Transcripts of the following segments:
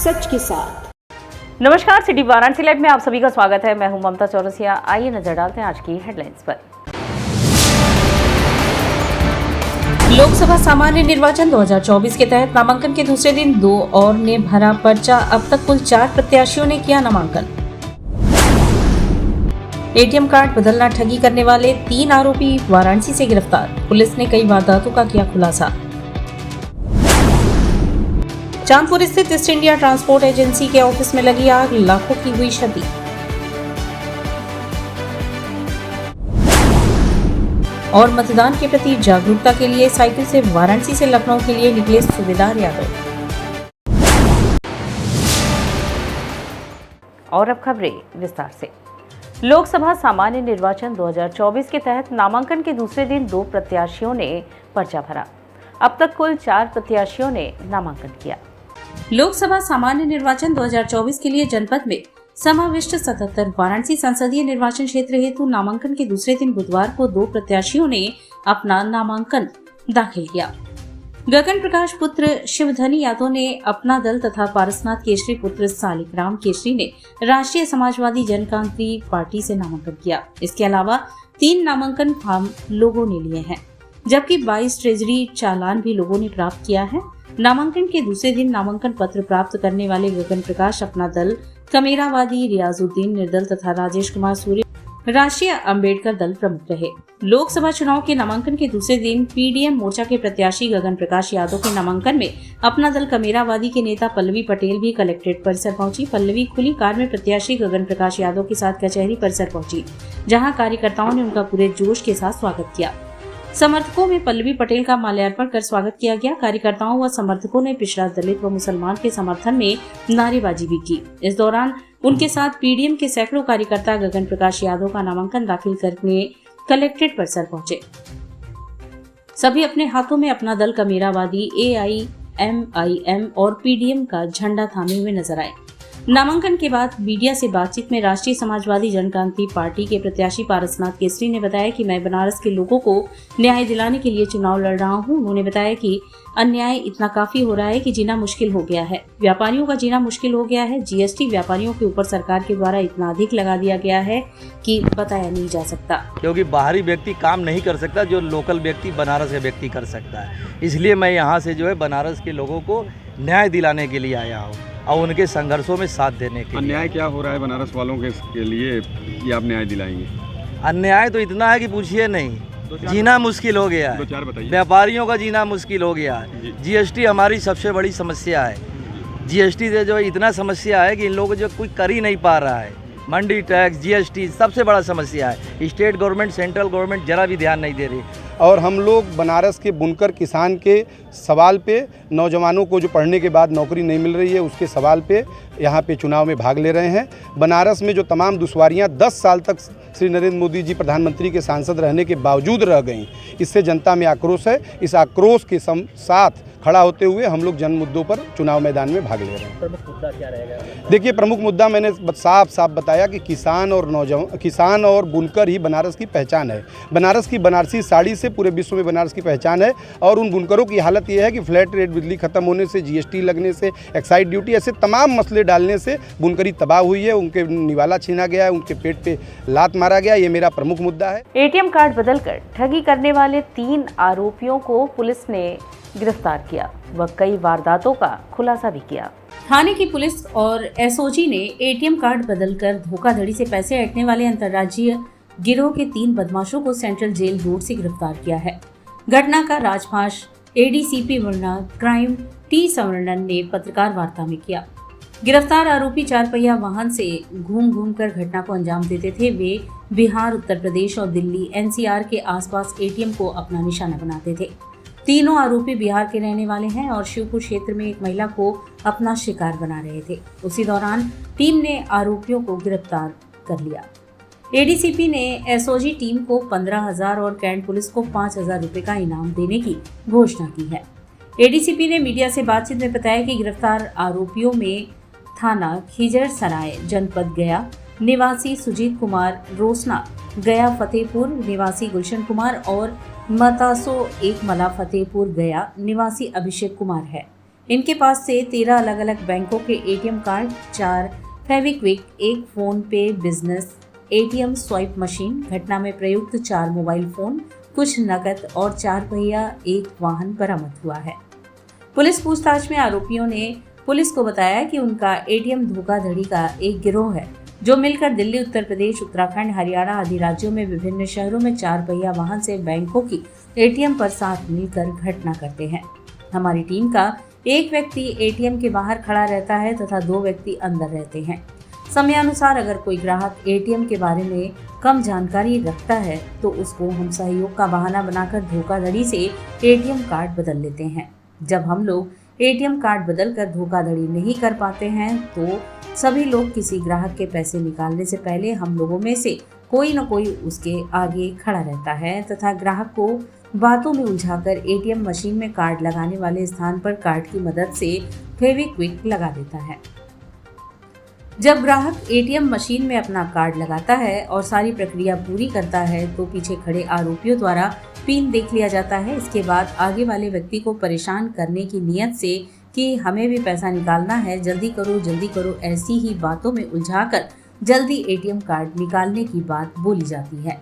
सच के साथ। नमस्कार, सिटी वाराणसी लाइव में आप सभी का स्वागत है। मैं हूं ममता चौरसिया। आइए नजर डालते हैं आज की हेडलाइंस पर। लोकसभा सामान्य निर्वाचन 2024 के तहत नामांकन के दूसरे दिन 2 और ने भरा पर्चा। अब तक कुल 4 प्रत्याशियों ने किया नामांकन। एटीएम कार्ड बदलना ठगी करने वाले 3 आरोपी वाराणसी से गिरफ्तार। पुलिस ने कई वारदातों का किया खुलासा। चांदपुर स्थित ईस्ट इंडिया ट्रांसपोर्ट एजेंसी के ऑफिस में लगी आग, लाखों की हुई क्षति। और मतदान के प्रति जागरूकता के लिए साइकिल से वाराणसी से लखनऊ के लिए निकले सूबेदार यादव। और अब खबरें विस्तार से। लोकसभा सामान्य निर्वाचन 2024 के तहत नामांकन के दूसरे दिन 2 प्रत्याशियों ने पर्चा भरा। अब तक कुल 4 प्रत्याशियों ने नामांकन किया। लोकसभा सामान्य निर्वाचन 2024 के लिए जनपद में समाविष्ट 77 वाराणसी संसदीय निर्वाचन क्षेत्र हेतु नामांकन के दूसरे दिन बुधवार को 2 प्रत्याशियों ने अपना नामांकन दाखिल किया। गगन प्रकाश पुत्र शिवधनी यादव ने अपना दल तथा पारसनाथ केसरी पुत्र सालिग्राम केसरी ने राष्ट्रीय समाजवादी जनक्रांति पार्टी से नामांकन किया। इसके अलावा 3 नामांकन फॉर्म लोगों ने लिए हैं, जबकि 22 ट्रेजरी चालान भी लोगों ने प्राप्त किया है। नामांकन के दूसरे दिन नामांकन पत्र प्राप्त करने वाले गगन प्रकाश अपना दल, कमेरावादी रियाजुद्दीन निर्दल तथा राजेश कुमार सूर्य राष्ट्रीय अंबेडकर दल प्रमुख रहे। लोकसभा चुनाव के नामांकन के दूसरे दिन पीडीएम मोर्चा के प्रत्याशी गगन प्रकाश यादव के नामांकन में अपना दल कमेरावादी के नेता पल्लवी पटेल भी कलेक्ट्रेट परिसर पहुंची। पल्लवी खुली कार में प्रत्याशी गगन प्रकाश यादव के साथ कचहरी परिसर पहुंची, जहां कार्यकर्ताओं ने उनका पूरे जोश के साथ स्वागत किया। समर्थकों में पल्लवी पटेल का माल्यार्पण कर स्वागत किया गया। कार्यकर्ताओं व समर्थकों ने पिछड़ा दलित व मुसलमान के समर्थन में नारेबाजी भी की। इस दौरान उनके साथ पीडीएम के सैकड़ों कार्यकर्ता गगन प्रकाश यादव का नामांकन दाखिल करने कलेक्ट्रेट परिसर पहुंचे। सभी अपने हाथों में अपना दल कमेरावादी, AIMIM और पीडीएम का झंडा थामे हुए नजर आए। नामांकन के बाद मीडिया से बातचीत में राष्ट्रीय समाजवादी जनक्रांति पार्टी के प्रत्याशी पारसनाथ केसरी ने बताया कि मैं बनारस के लोगों को न्याय दिलाने के लिए चुनाव लड़ रहा हूं। उन्होंने बताया कि अन्याय इतना काफी हो रहा है कि जीना मुश्किल हो गया है। व्यापारियों का जीना मुश्किल हो गया है। जीएसटी व्यापारियों के ऊपर सरकार के द्वारा इतना अधिक लगा दिया गया है कि बताया नहीं जा सकता, क्योंकि बाहरी व्यक्ति काम नहीं कर सकता जो लोकल व्यक्ति बनारस का व्यक्ति कर सकता है। इसलिए मैं यहाँ से जो है बनारस के लोगों को न्याय दिलाने के लिए आया हूँ और उनके संघर्षों में साथ देने के लिए। अन्याय क्या हो रहा है बनारस वालों के लिए ये आप न्याय दिलाएंगे? अन्याय तो इतना है कि पूछिए नहीं, जीना मुश्किल हो गया है। 2-4 बताइए। व्यापारियों का जीना मुश्किल हो गया है। जीएसटी हमारी सबसे बड़ी समस्या है। जीएसटी से जो इतना समस्या है कि इन लोगों को जो कोई कर ही नहीं पा रहा है। मंडी टैक्स, जीएसटी सबसे बड़ा समस्या है। स्टेट गवर्नमेंट, सेंट्रल गवर्नमेंट जरा भी ध्यान नहीं दे रही। और हम लोग बनारस के बुनकर किसान के सवाल पे, नौजवानों को जो पढ़ने के बाद नौकरी नहीं मिल रही है उसके सवाल पे यहाँ पे चुनाव में भाग ले रहे हैं। बनारस में जो तमाम दुश्वारियाँ 10 साल तक श्री नरेंद्र मोदी जी प्रधानमंत्री के सांसद रहने के बावजूद रह गई, इससे जनता में आक्रोश है। इस आक्रोश के साथ खड़ा होते हुए हम लोग जन मुद्दों पर चुनाव मैदान में भाग ले रहे हैं। प्रमुख मुद्दा क्या रहेगा? देखिए, प्रमुख मुद्दा मैंने साफ बताया कि किसान और बुनकर ही बनारस की पहचान है। बनारस की बनारसी साड़ी से पूरे विश्व में बनारस की पहचान है। और उन बुनकरों की हालत यह है कि फ्लैट रेट बिजली खत्म होने से, जीएसटी लगने से, एक्साइज ड्यूटी, ऐसे तमाम मसले डालने से बुनकरी तबाह हुई है। उनके निवाला छीना गया है, उनके पेट पे लात मारा गया। ये मेरा प्रमुख मुद्दा है। एटीएम कार्ड बदलकर ठगी करने वाले 3 आरोपियों को पुलिस ने गिरफ्तार किया व कई वारदातों का खुलासा भी किया। थाने की पुलिस और एसओजी ने एटीएम कार्ड बदलकर धोखाधड़ी से पैसे ऐंठने वाले अंतर्राज्यीय गिरोह के 3 बदमाशों को सेंट्रल जेल रोड से गिरफ्तार किया है। घटना का राजभाष एडीसीपी वरना क्राइम टी सवर्णन ने पत्रकार वार्ता में किया। गिरफ्तार आरोपी 4 पहिया वाहन से घूम कर घटना को अंजाम देते थे। वे बिहार, उत्तर प्रदेश और दिल्ली एनसीआर के आसपास एटीएम को अपना निशाना बनाते थे। तीनों आरोपी बिहार के रहने वाले हैं और शिवपुर क्षेत्र में एक महिला को अपना शिकार बना रहे थे। उसी दौरान टीम ने आरोपियों को गिरफ्तार कर लिया। एडीसीपी ने एसओजी टीम को 15,000 और कैंट पुलिस को 5,000 रुपए का इनाम देने की घोषणा की है। एडीसीपी ने मीडिया से बातचीत में बताया कि गिरफ्तार आरोपियों में थाना खिजरसराय, जनपद गया निवासी सुजीत कुमार रोसना, गया फतेहपुर निवासी गुलशन कुमार और मतासो एक मला फतेहपुर गया निवासी अभिषेक कुमार है। इनके पास से 13 अलग अलग बैंकों के एटीएम कार्ड, 4 फेविक्विक, 1 फोन पे बिजनेस एटीएम स्वाइप मशीन, घटना में प्रयुक्त 4 मोबाइल फोन, कुछ नकद और 4 पहिया 1 वाहन बरामद हुआ है। पुलिस पूछताछ में आरोपियों ने पुलिस को बताया कि उनका एटीएम धोखाधड़ी का एक गिरोह है जो मिलकर दिल्ली, उत्तर प्रदेश, उत्तराखंड, हरियाणा आदि राज्यों में विभिन्न शहरों में 4 पहिया वाहन से बैंकों की एटीएम पर साथ मिलकर घटना करते हैं। हमारी टीम का एक व्यक्ति एटीएम के बाहर खड़ा रहता है तथा 2 व्यक्ति अंदर रहते हैं। समयानुसार अगर कोई ग्राहक एटीएम के बारे में कम जानकारी रखता है तो उसको हम सहयोग का बहाना बनाकर धोखाधड़ी से एटीएम कार्ड बदल लेते हैं। जब हम लोग एटीएम कार्ड बदलकर धोखाधड़ी नहीं कर पाते हैं तो सभी लोग किसी ग्राहक के पैसे निकालने से पहले हम लोगों में से कोई न कोई उसके आगे खड़ा रहता है तथा ग्राहक को बातों में उलझाकर एटीएम मशीन में कार्ड लगाने वाले स्थान पर कार्ड की मदद से फेविक्विक लगा देता है। जब ग्राहक एटीएम मशीन में अपना कार्ड लगाता है और सारी प्रक्रिया पूरी करता है तो पीछे खड़े आरोपियों द्वारा पिन देख लिया जाता है। इसके बाद आगे वाले व्यक्ति को परेशान करने की नियत से कि हमें भी पैसा निकालना है, जल्दी करो, ऐसी ही बातों में उलझाकर जल्दी एटीएम कार्ड निकालने की बात बोली जाती है।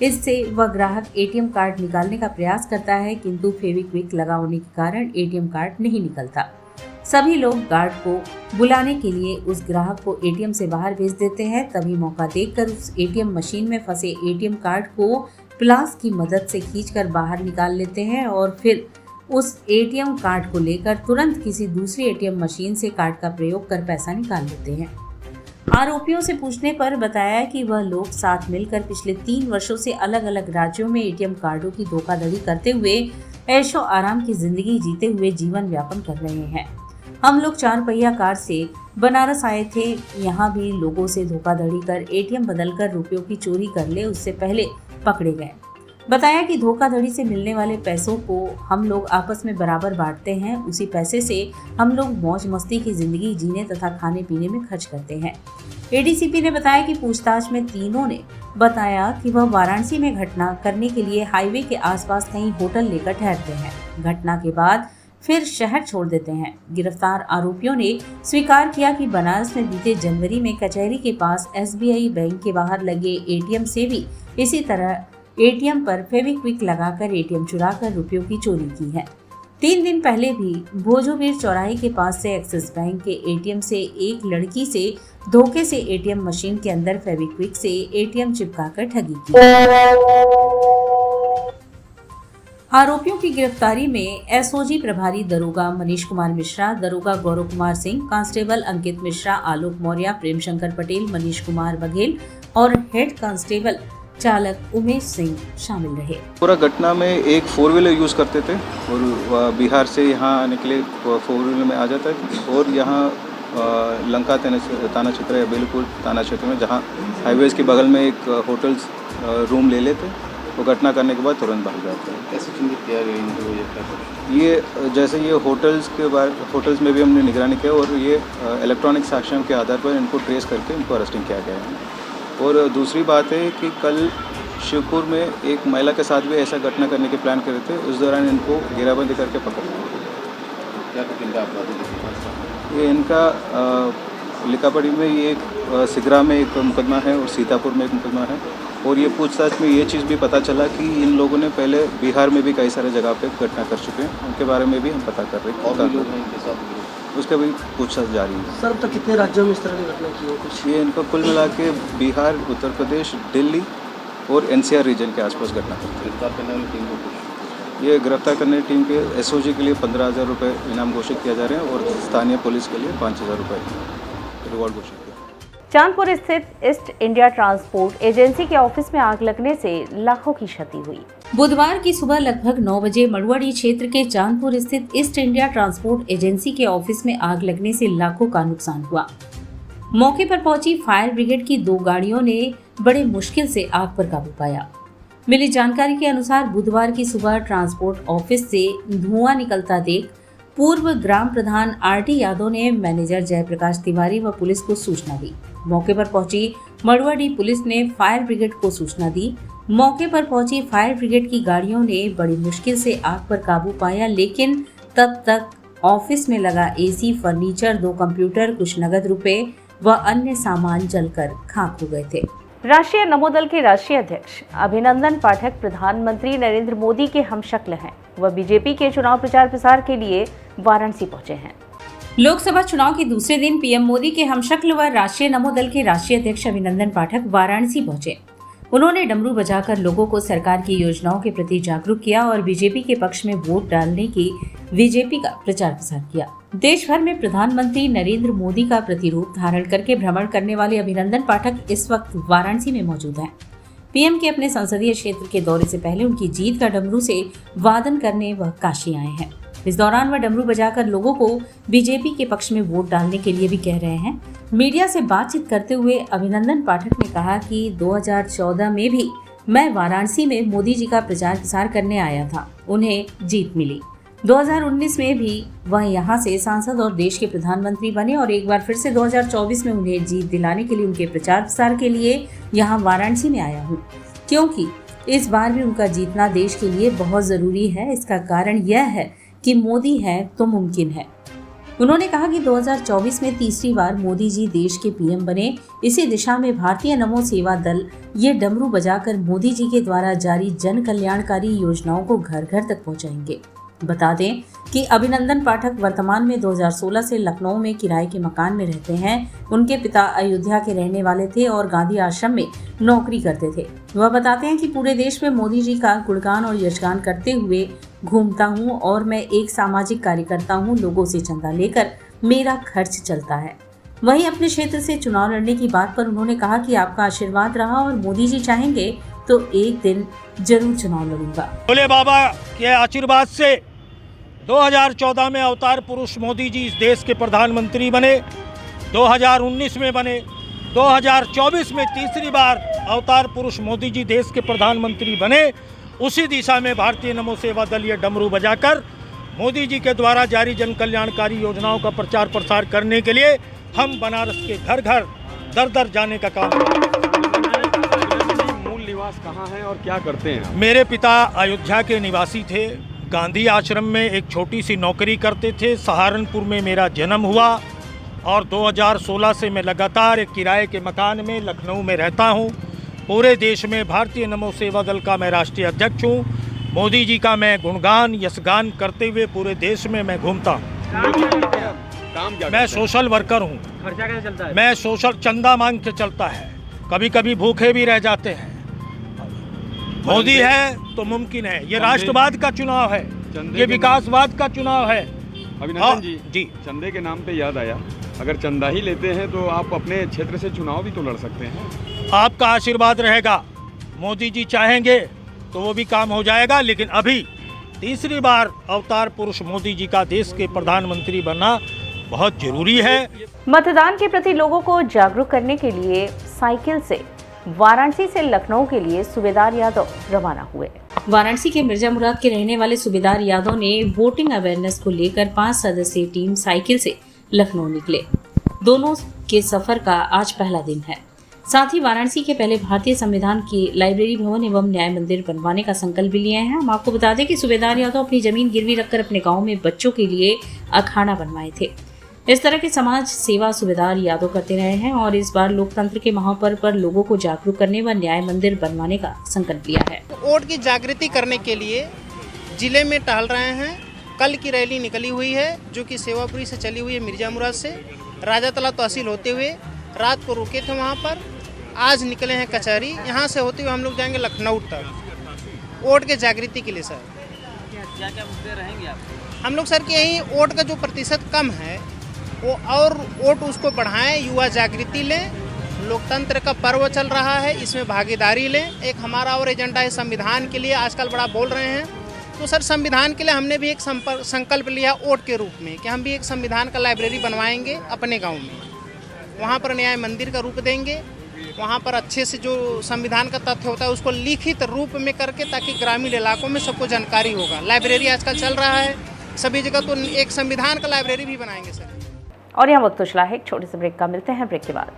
इससे वह ग्राहक एटीएम कार्ड निकालने का प्रयास करता है किंतु फेविक्विक लगा होने के कारण एटीएम कार्ड नहीं निकलता। सभी लोग गार्ड को बुलाने के लिए उस ग्राहक को एटीएम से बाहर भेज देते हैं। तभी मौका देखकर उस एटीएम मशीन में फंसे एटीएम कार्ड को प्लास की मदद से खींचकर बाहर निकाल लेते हैं और फिर उस एटीएम कार्ड को लेकर तुरंत किसी दूसरी एटीएम मशीन से कार्ड का प्रयोग कर पैसा निकाल लेते हैं। आरोपियों से पूछने पर बताया कि वह लोग साथ मिलकर पिछले 3 वर्षों से अलग अलग राज्यों में एटीएम कार्डों की धोखाधड़ी करते हुए ऐशो आराम की जिंदगी जीते हुए जीवन यापन कर रहे हैं। हम लोग 4 पहिया कार से बनारस आए थे। यहाँ भी लोगों से धोखाधड़ी कर एटीएम बदलकर रुपयों की चोरी कर ले उससे पहले पकड़े गए। बताया कि धोखाधड़ी से मिलने वाले पैसों को हम लोग आपस में बराबर बांटते हैं। उसी पैसे से हम लोग मौज मस्ती की जिंदगी जीने तथा खाने पीने में खर्च करते हैं। एडीसीपी ने बताया कि पूछताछ में तीनों ने बताया कि वह वाराणसी में घटना करने के लिए हाईवे के आसपास कहीं होटल लेकर ठहरते हैं। घटना के बाद फिर शहर छोड़ देते हैं। गिरफ्तार आरोपियों ने स्वीकार किया कि बनारस में बीते जनवरी में कचहरी के पास एसबीआई बैंक के बाहर लगे एटीएम से भी इसी तरह एटीएम पर फेविक्विक लगाकर एटीएम चुराकर रुपयों की चोरी की है। 3 दिन पहले भी भोजोवीर चौराहे के पास से एक्सिस बैंक के एटीएम से एक लड़की से धोखे से एटीएम मशीन के अंदर फेविक्विक से एटीएम चिपकाकर ठगी की। आरोपियों की गिरफ्तारी में एसओजी प्रभारी दरोगा मनीष कुमार मिश्रा, दरोगा गौरव कुमार सिंह, कांस्टेबल अंकित मिश्रा, आलोक मौर्य, प्रेम शंकर पटेल, मनीष कुमार बघेल और हेड कांस्टेबल चालक उमेश सिंह शामिल रहे। पूरा घटना में एक 4 व्हीलर यूज़ करते थे और बिहार से यहाँ आने के लिए 4 व्हीलर में आ जाता है और यहाँ लंका थाना क्षेत्र या बेलपुर थाना क्षेत्र में जहाँ हाईवेज़ के बगल में एक होटल्स रूम ले लेते, वो घटना करने के बाद तुरंत भाग जाते हैं। कैसे चिन्हित किया गया इनको? ये जैसे ये होटल्स में भी हमने निगरानी किया और ये इलेक्ट्रॉनिक साक्ष्यों के आधार पर इनको ट्रेस करके इनको अरेस्टिंग किया गया है। और दूसरी बात है कि कल शिवपुर में एक महिला के साथ भी ऐसा घटना करने के प्लान कर रहे थे, उस दौरान इनको घेराबंदी करके पकड़ लिया। क्या कितना अपराधी? ये इनका लिकापड़ी में ये एक सिगरा में एक मुकदमा है और सीतापुर में एक मुकदमा है। और ये पूछताछ में ये चीज़ भी पता चला कि इन लोगों ने पहले बिहार में भी कई सारे जगह पे घटना कर चुके हैं, उनके बारे में भी हम पता कर रहे हैं। और भी लोग हैं इनके साथ? उसका भी पूछताछ जारी है। सर, तो कितने राज्यों में इस तरह की घटना की है कुछ? ये इनका कुल मिला के बिहार, उत्तर प्रदेश, दिल्ली और एनसीआर रीजन के आसपास घटना करते हैं। गिरफ्तार करने वाली टीम को कुछ? ये गिरफ्तार करने की टीम के एसओजी के लिए 15,000 रुपये इनाम घोषित किया जा रहे हैं और स्थानीय पुलिस के लिए 5,000 रुपये रिवॉर्ड घोषित किया। चांदपुर स्थित ईस्ट इंडिया ट्रांसपोर्ट एजेंसी के ऑफिस में आग लगने से लाखों की क्षति हुई। बुधवार की सुबह लगभग 9 बजे मड़ुआडी क्षेत्र के चांदपुर स्थित ईस्ट इंडिया ट्रांसपोर्ट एजेंसी के ऑफिस में आग लगने से लाखों का नुकसान हुआ। मौके पर पहुंची फायर ब्रिगेड की 2 गाड़ियों ने बड़े मुश्किल से आग पर काबू पाया। मिली जानकारी के अनुसार बुधवार की सुबह ट्रांसपोर्ट ऑफिस से धुआं निकलता देख पूर्व ग्राम प्रधान आरटी यादव ने मैनेजर जयप्रकाश तिवारी व पुलिस को सूचना दी। मौके पर पहुंची मड़ुआडी पुलिस ने फायर ब्रिगेड को सूचना दी। मौके पर पहुंची फायर ब्रिगेड की गाड़ियों ने बड़ी मुश्किल से आग पर काबू पाया, लेकिन तब तक ऑफिस में लगा एसी, फर्नीचर, 2 कंप्यूटर, कुछ नगद रुपए व अन्य सामान जलकर खाक हो गए थे। राष्ट्रीय नमोदल के राष्ट्रीय अध्यक्ष अभिनंदन पाठक प्रधानमंत्री नरेंद्र मोदी के हमशक्ल हैं। वह बीजेपी के चुनाव प्रचार प्रसार के लिए वाराणसी पहुंचे हैं। लोकसभा चुनाव के दूसरे दिन पीएम मोदी के हमशक्ल व राष्ट्रीय नमोदल के राष्ट्रीय अध्यक्ष अभिनंदन पाठक वाराणसी पहुंचे। उन्होंने डमरू बजाकर लोगों को सरकार की योजनाओं के प्रति जागरूक किया और बीजेपी के पक्ष में वोट डालने की बीजेपी का प्रचार प्रसार किया। देश भर में प्रधानमंत्री नरेंद्र मोदी का प्रतिरूप धारण करके भ्रमण करने वाले अभिनंदन पाठक इस वक्त वाराणसी में मौजूद हैं। पीएम के अपने संसदीय क्षेत्र के दौरे से पहले उनकी जीत का डमरू से वादन करने वह काशी आए हैं। इस दौरान वह डमरू बजाकर लोगों को बीजेपी के पक्ष में वोट डालने के लिए भी कह रहे हैं। मीडिया से बातचीत करते हुए अभिनंदन पाठक ने कहा कि 2014 में भी मैं वाराणसी में मोदी जी का प्रचार प्रसार करने आया था, उन्हें जीत मिली। 2019 में भी वह यहां से सांसद और देश के प्रधानमंत्री बने और एक बार फिर से 2024 में उन्हें जीत दिलाने के लिए उनके प्रचार प्रसार के लिए यहां वाराणसी में आया हूं, क्योंकि इस बार भी उनका जीतना देश के लिए बहुत जरूरी है। इसका कारण यह है कि मोदी है तो मुमकिन है। उन्होंने कहा कि 2024 में तीसरी बार मोदी जी देश के पीएम बने। इसी दिशा में भारतीय नमो सेवा दल ये डमरू बजाकर मोदी जी के द्वारा जारी जन कल्याणकारी योजनाओं को घर घर तक पहुंचाएंगे। बता दें कि अभिनंदन पाठक वर्तमान में 2016 से लखनऊ में किराए के मकान में रहते हैं। उनके पिता अयोध्या के रहने वाले थे और गांधी आश्रम में नौकरी करते थे। वह बताते हैं कि पूरे देश में मोदी जी का गुणगान और यशगान करते हुए घूमता हूँ और मैं एक सामाजिक कार्यकर्ता हूँ। लोगों से चंदा लेकर मेरा खर्च चलता है। वहीं अपने क्षेत्र से चुनाव लड़ने की बात पर उन्होंने कहा कि आपका आशीर्वाद रहा और मोदी जी चाहेंगे तो एक दिन जरूर चुनाव लड़ूंगा। भोले बाबा के आशीर्वाद से 2014 में अवतार पुरुष मोदी जी इस देश के प्रधानमंत्री बने, 2019 में बने, 2024 में तीसरी बार अवतार पुरुष मोदी जी देश के प्रधानमंत्री बने। उसी दिशा में भारतीय नमो सेवा दल ये डमरू बजाकर मोदी जी के द्वारा जारी जन कल्याणकारी योजनाओं का प्रचार प्रसार करने के लिए हम बनारस के घर घर दर दर जाने का काम मूल निवास कहाँ है और क्या करते हैं? मेरे पिता अयोध्या के निवासी थे, गांधी आश्रम में एक छोटी सी नौकरी करते थे। सहारनपुर में मेरा जन्म हुआ और 2016 से मैं लगातार एक किराए के मकान में लखनऊ में रहता हूँ। पूरे देश में भारतीय नमो सेवा दल का मैं राष्ट्रीय अध्यक्ष हूँ। मोदी जी का मैं गुणगान यशगान करते हुए पूरे देश में मैं घूमता हूँ। काम क्या? मैं सोशल वर्कर हूँ। खर्चा कैसे चलता है? मैं सोशल चंदा मांग के चलता है, कभी कभी भूखे भी रह जाते हैं। मोदी है तो मुमकिन है। ये राष्ट्रवाद का चुनाव है, ये विकासवाद का चुनाव है। अभिनंदन जी, चंदे के नाम पे याद आया, अगर चंदा ही लेते हैं तो आप अपने क्षेत्र से चुनाव भी तो लड़ सकते हैं। आपका आशीर्वाद रहेगा, मोदी जी चाहेंगे तो वो भी काम हो जाएगा। लेकिन अभी तीसरी बार अवतार पुरुष मोदी जी का देश के प्रधानमंत्री बनना बहुत जरूरी है। मतदान के प्रति लोगों को जागरूक करने के लिए साइकिल से वाराणसी से लखनऊ के लिए सूबेदार यादव रवाना हुए। वाराणसी के मिर्जा मुराद के रहने वाले सूबेदार यादव ने वोटिंग अवेयरनेस को लेकर 5 सदस्यीय टीम साइकिल से लखनऊ निकले। दोनों के सफर का आज पहला दिन है। साथ ही वाराणसी के पहले भारतीय संविधान की लाइब्रेरी भवन एवं न्याय मंदिर बनवाने का संकल्प भी लिए हैं। हम आपको बता दें कि सूबेदार यादव अपनी जमीन गिरवी रखकर अपने गाँव में बच्चों के लिए अखाड़ा बनवाए थे। इस तरह के समाज सेवा सूबेदार यादव करते रहे हैं और इस बार लोकतंत्र के महापर्व पर लोगों को जागरूक करने व न्याय मंदिर बनवाने का संकल्प लिया है। वोट की जागृति करने के लिए जिले में टहल रहे हैं। कल की रैली निकली हुई है जो कि सेवापुरी से चली हुई है, मिर्जा मुराद से राजा तला तहसील होते हुए रात को रुके थे वहाँ पर। आज निकले हैं कचहरी, यहाँ से होते हुए हम लोग जाएंगे लखनऊ तक वोट के जागृति के लिए। सर क्या क्या मुद्दे रहेंगे आपके? हम लोग सर कि यही वोट का जो प्रतिशत कम है वो और वोट उसको बढ़ाएं, युवा जागृति लें। लोकतंत्र का पर्व चल रहा है, इसमें भागीदारी लें। एक हमारा और एजेंडा है संविधान के लिए, आजकल बड़ा बोल रहे हैं। तो सर संविधान के लिए हमने भी एक संकल्प लिया वोट के रूप में कि हम भी एक संविधान का लाइब्रेरी बनवाएंगे अपने गांव में। वहां पर न्याय मंदिर का रूप देंगे, वहां पर अच्छे से जो संविधान का तथ्य होता है उसको लिखित रूप में करके, ताकि ग्रामीण इलाकों में सबको जानकारी होगा। लाइब्रेरी आजकल चल रहा है सभी जगह, तो एक संविधान का लाइब्रेरी भी बनाएंगे सर। और यहाँ वक्त तो चला है एक छोटे से ब्रेक का, मिलते हैं ब्रेक के बाद।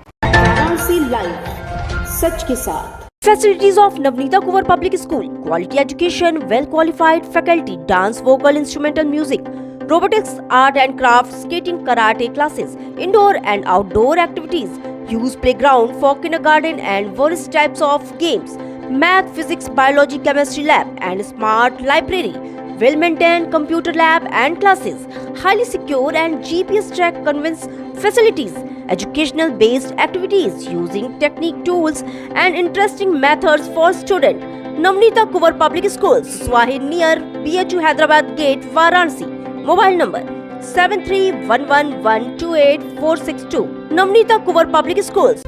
सच के साथ Facilities of Navneeta Kuvar Public School, quality education, well qualified faculty, dance, vocal, instrumental music, robotics, art and crafts, skating, karate classes, indoor and outdoor activities, use playground for kindergarten and various types of games, math, physics, biology, chemistry lab and smart library, well-maintained computer lab and classes, highly secure and GPS track convince facilities, educational based activities using technique tools and interesting methods for students. Navneeta Kuwar Public Schools, Swahid near BHU Hyderabad Gate, Varanasi. Mobile number 7311128462. Navneeta Kuwar Public Schools.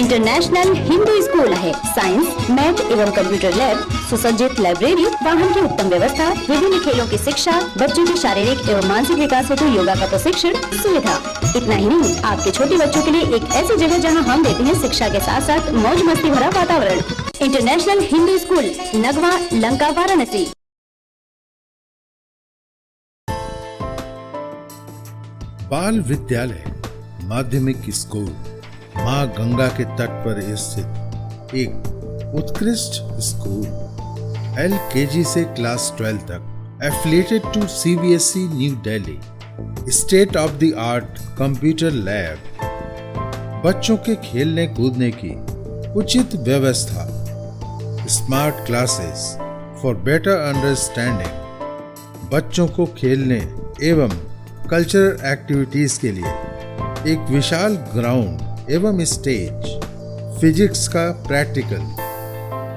International Hindu school है। Science, math एवं computer lab, सुसज्जित library, वाहन की उत्तम व्यवस्था, विभिन्न खेलों की शिक्षा, बच्चों के शारीरिक एवं मानसिक विकास हेतु योगा का प्रशिक्षण सुविधा। इतना ही नहीं, आपके छोटे बच्चों के लिए एक ऐसी जगह जहां हम देते हैं शिक्षा के साथ साथ मौज मस्ती भरा वातावरण। International Hindu school, Nagwa, Lanka, Varanasi. बाल विद्यालय माध्यमिक स्कूल मां गंगा के तट पर स्थित एक उत्कृष्ट स्कूल, LKG से क्लास 12 तक, affiliated to CBSE new Delhi, state of the art computer lab, बच्चों के खेलने कूदने की उचित व्यवस्था, smart classes for better understanding, बच्चों को खेलने एवं कल्चरल एक्टिविटीज के लिए एक विशाल ग्राउंड एवं स्टेज, फिजिक्स का प्रैक्टिकल,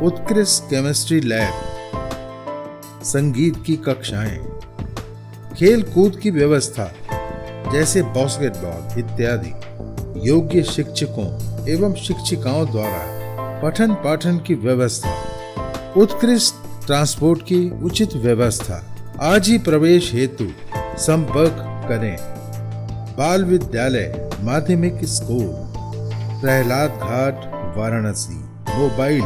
उत्कृष्ट केमिस्ट्री लैब, संगीत की कक्षाएं, खेल कूद की व्यवस्था जैसे बास्केटबॉल इत्यादि, योग्य शिक्षकों एवं शिक्षिकाओं द्वारा पठन पाठन की व्यवस्था, उत्कृष्ट ट्रांसपोर्ट की उचित व्यवस्था। आज ही प्रवेश हेतु संपर्क करें। बाल विद्यालय माध्यमिक स्कूल, प्रहलाद घाट, वाराणसी। मोबाइल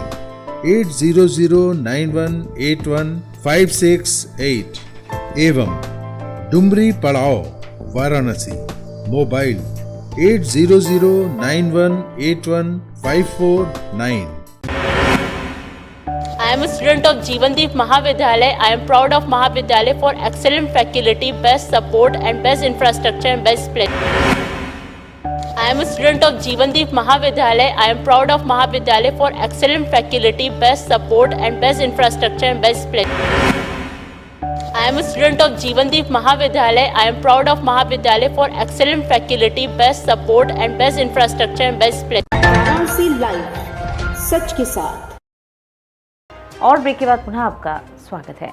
8009181568 एवं डुमरी पड़ाव, Varanasi. Mobile 8009181549। I am a student of Jeevandeep Mahavidyalaya. I am proud of Mahavidyalaya for excellent faculty, best support and best infrastructure and best place. I am a student of Jeevandeep Mahavidyalaya. I am proud of Mahavidyalaya for excellent faculty, best support and best infrastructure and best place. I am a student of Jeevandeep Mahavidyalaya. I am proud of Mahavidyalaya for excellent faculty, best support and best infrastructure and best place. Varanasi live, सच के साथ। और break के बाद पुनः आपका स्वागत है।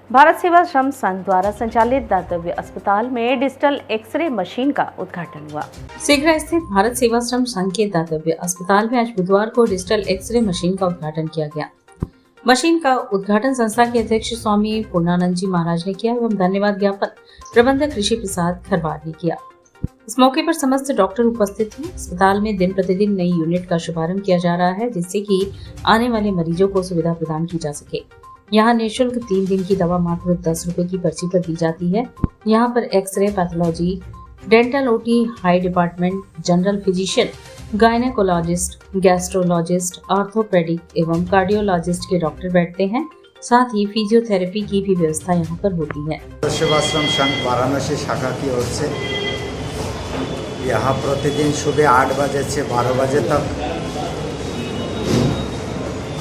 भारत सेवा श्रम संघ द्वारा संचालित दातव्य अस्पताल में डिजिटल एक्सरे मशीन का उद्घाटन हुआ। सिगरा स्थित भारत सेवा श्रम संघ के दातव्य अस्पताल में आज बुधवार को डिजिटल एक्सरे मशीन का उद्घाटन किया गया। मशीन का उद्घाटन संस्था के अध्यक्ष स्वामी पूर्णानंद जी महाराज ने किया एवं धन्यवाद ज्ञापन प्रबंधक ऋषि प्रसाद खरवार ने किया। इस मौके पर समस्त डॉक्टर उपस्थित थे। अस्पताल में दिन प्रतिदिन नई यूनिट का शुभारंभ किया जा रहा है, जिससे कि आने वाले मरीजों को सुविधा प्रदान की जा सके। यहाँ निःशुल्क 3 दिन की दवा मात्र 10 रुपए की पर्ची पर दी जाती है। यहाँ पर x ray, pathology, dental, OT, eye department, general physician, gynaecologist, gastrologist, orthopaedic एवं कार्डियोलॉजिस्ट के डॉक्टर बैठते हैं। साथ ही फिजियोथेरेपी की भी व्यवस्था यहाँ पर होती है। सेवाश्रम संघ वाराणसी शाखा की ओर से यहाँ प्रतिदिन सुबह 8 बजे से 12 बजे तक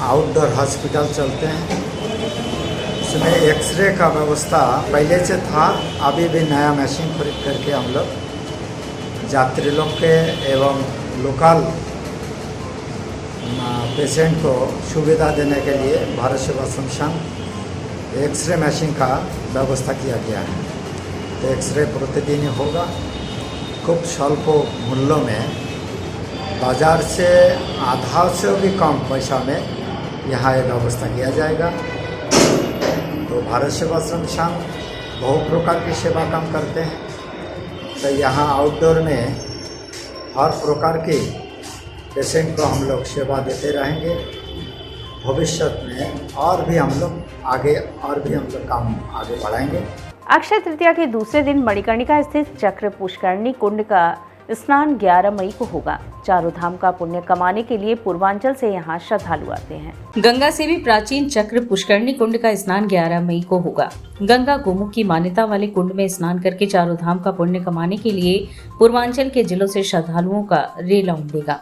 आउटडोर हॉस्पिटल चलते हैं। इसमें एक्सरे का व्यवस्था पहले से था, अभी भी नया मशीन खरीद करके हम लोग यात्री लोग के एवं लोकल पेशेंट को सुविधा देने के लिए भारत सेवाश्रम संघ एक्सरे मशीन का व्यवस्था किया गया है। तो एक्सरे प्रतिदिन ही होगा, खूब स्वल्प मूल्यों में, बाजार से आधा से भी कम पैसा में यहाँ ये व्यवस्था किया जाएगा। तो भारत सेवाश्रम संघ बहुत प्रकार की सेवा काम करते हैं। तो यहाँ आउटडोर में हर प्रकार की पेशेंट को हम लोग सेवा देते रहेंगे। भविष्य में और भी हम लोग काम आगे बढ़ाएंगे। अक्षय तृतीया के दूसरे दिन मणिकर्णिका स्थित चक्र पुष्करणी कुंड का स्नान 11 मई को होगा। चारों धाम का पुण्य कमाने के लिए पूर्वांचल से यहाँ श्रद्धालु आते हैं। गंगा से भी प्राचीन चक्र पुष्करणी कुंड का स्नान 11 मई को होगा। गंगा गोमुख की मान्यता वाले कुंड में स्नान करके चारों धाम का पुण्य कमाने के लिए पूर्वांचल के जिलों से श्रद्धालुओं का रेला उमड़ेगा।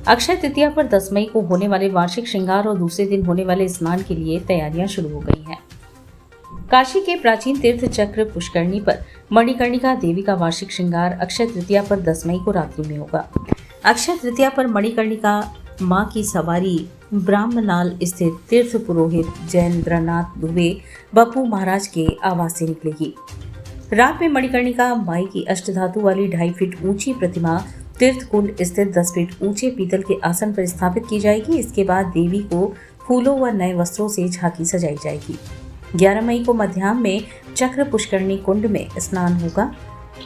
अक्षय तृतीया पर 10 मई को होने वाले वार्षिक श्रृंगार और दूसरे दिन होने वाले स्नान के लिए तैयारियां शुरू हो गई हैं। काशी के प्राचीन तीर्थ चक्र पुष्करणी पर मणिकर्णिका देवी का वार्षिक श्रृंगार अक्षय तृतीया पर 10 मई को रात्रि में होगा। अक्षय तृतीया पर मणिकर्णिका मां की सवारी ब्राह्मनाल स्थित तीर्थ पुरोहित जयेंद्रनाथ दुबे बप्पू महाराज के आवास से निकलेगी। रात में मणिकर्णिका माई की अष्टधातु वाली 2.5 फीट ऊंची प्रतिमा तीर्थ कुंड स्थित 10 फीट ऊंचे पीतल के आसन पर स्थापित की जाएगी। इसके बाद देवी को फूलों व नए वस्त्रों से झांकी सजाई जाएगी। 11 मई को मध्याह्न में चक्र पुष्करणी कुंड में स्नान होगा।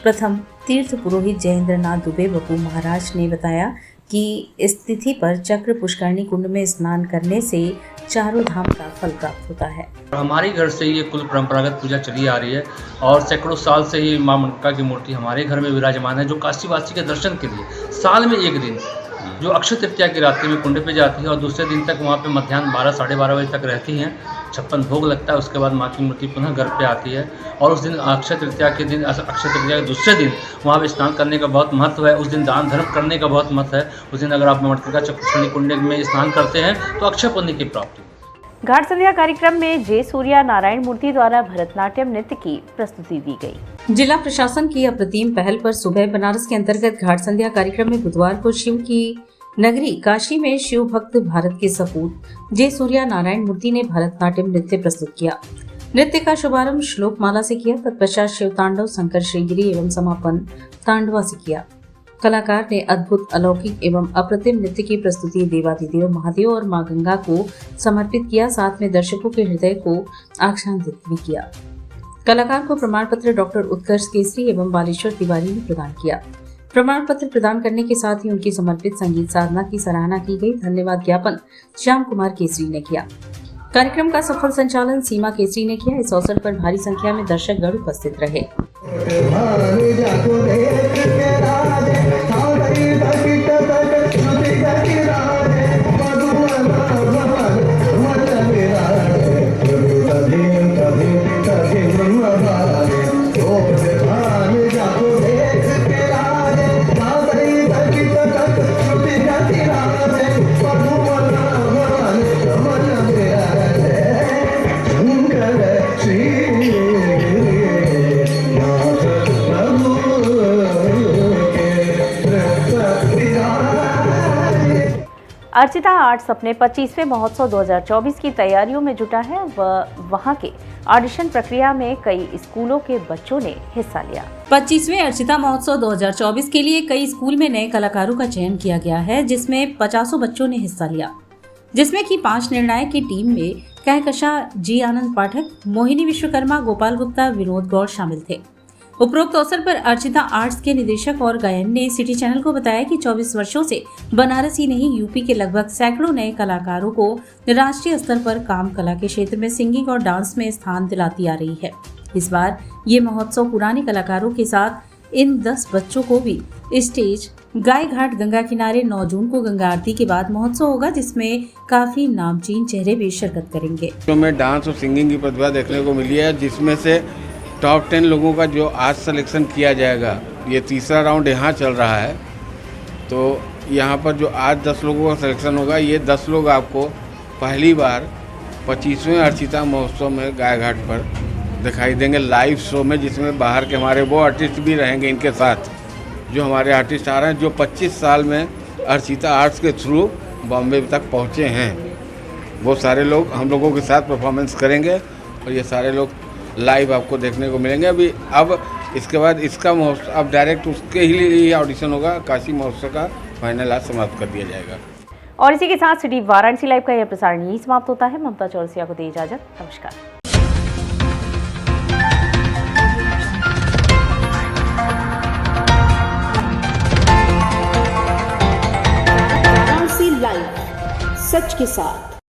प्रथम तीर्थ पुरोहित जयेंद्रनाथ दुबे बप्पू महाराज ने बताया कि इस तिथि पर चक्र पुष्करणी कुंड में स्नान करने से चारों धाम का फल प्राप्त होता है। हमारे घर से ये कुल परंपरागत पूजा चली आ रही है और सैकड़ों साल से ही मां मणिकर्णिका की मूर्ति हमारे घर में विराजमान है, जो काशीवासी के दर्शन के लिए साल में एक दिन जो अक्षय तृतीया की रात्रि में कुंड पे जाती है और दूसरे दिन तक वहाँ पे मध्याह्न 12 साढ़े 12 बजे तक रहती हैं। 56 भोग लगता है, उसके बाद माँ की मूर्ति पुनः घर पे आती है और उस दिन अक्षय तृतीया के दूसरे दिन वहाँ पे स्नान करने का बहुत महत्व है। उस दिन दान धर्म करने का बहुत महत्व है। उस दिन अगर आप मणिकर्णिका चक्र पुष्करणी कुंड में स्नान करते हैं तो अक्षय पुण्य की प्राप्ति। घाट संध्या कार्यक्रम में जय सूर्या नारायण मूर्ति द्वारा भरतनाट्यम नृत्य की प्रस्तुति दी गई। जिला प्रशासन की अप्रतिम पहल पर सुबह बनारस के अंतर्गत घाट संध्या कार्यक्रम में बुधवार को शिव की नगरी काशी में शिव भक्त भारत के सपूत जय सूर्या नारायण मूर्ति ने भरतनाट्यम नृत्य प्रस्तुत किया। नृत्य का शुभारंभ श्लोक माला से किया, तत्पश्चात शिव तांडव, शंकर श्रृंगेरी एवं समापन तांडवा से किया। कलाकार ने अद्भुत, अलौकिक एवं अप्रतिम नृत्य की प्रस्तुति देवाधिदेव महादेव और मां गंगा को समर्पित किया। साथ में दर्शकों के हृदय को आच्छादित भी किया। कलाकार को प्रमाण पत्र डॉक्टर उत्कर्ष केसरी एवं बालेश्वर तिवारी ने प्रदान किया। प्रमाण पत्र प्रदान करने के साथ ही उनकी समर्पित संगीत साधना की सराहना की गई। धन्यवाद ज्ञापन श्याम कुमार केसरी ने किया। कार्यक्रम का सफल संचालन सीमा केसरी ने किया। इस अवसर पर भारी संख्या में दर्शकगण उपस्थित रहे। अर्चिता आर्ट्स अपने 25वें महोत्सव 2024 की तैयारियों में जुटा है। वहां के ऑडिशन प्रक्रिया में कई स्कूलों के बच्चों ने हिस्सा लिया। 25वें अर्चिता महोत्सव 2024 के लिए कई स्कूल में नए कलाकारों का चयन किया गया है, जिसमें 50 बच्चों ने हिस्सा लिया, जिसमें कि 5 निर्णायक की टीम में कहकशा जी आनंद पाठक, मोहिनी विश्वकर्मा, गोपाल गुप्ता, विनोद गौड़ शामिल थे। उपरोक्त अवसर पर अर्चिता आर्ट्स के निदेशक और गायन ने सिटी चैनल को बताया कि 24 वर्षों से बनारस ही नहीं यूपी के लगभग सैकड़ों नए कलाकारों को राष्ट्रीय स्तर पर काम कला के क्षेत्र में सिंगिंग और डांस में स्थान दिलाती आ रही है। इस बार ये महोत्सव पुराने कलाकारों के साथ इन 10 बच्चों को भी स्टेज गाय घाट गंगा किनारे 9 जून को गंगा आरती के बाद महोत्सव होगा, जिसमें काफी नामचीन चेहरे भी शिरकत करेंगे। तो में डांस और सिंगिंग की प्रतिभा देखने को मिली है, जिसमें से टॉप 10 लोगों का जो आज सिलेक्शन किया जाएगा, ये तीसरा राउंड यहाँ चल रहा है। तो यहाँ पर जो आज 10 लोगों का सिलेक्शन होगा, ये 10 लोग आपको पहली बार 25वें अर्चिता महोत्सव में गाय घाट पर दिखाई देंगे लाइव शो में, जिसमें बाहर के हमारे वो आर्टिस्ट भी रहेंगे इनके साथ, जो हमारे आर्टिस्ट आ रहे हैं, जो 25 साल में अर्चिता आर्ट्स के थ्रू बॉम्बे तक पहुँचे हैं। वो सारे लोग हम लोगों के साथ परफॉर्मेंस करेंगे और ये सारे लोग लाइव आपको देखने को मिलेंगे। अब इसके बाद इसका महोत्सव अब डायरेक्ट उसके ही लिए ऑडिशन होगा। काशी महोत्सव का फाइनल आज समाप्त कर दिया जाएगा। और इसी के साथ सिटी वाराणसी लाइव का यह प्रसारण यही समाप्त होता है। ममता चौरसिया को दी इजाजत। नमस्कार। सच के साथ।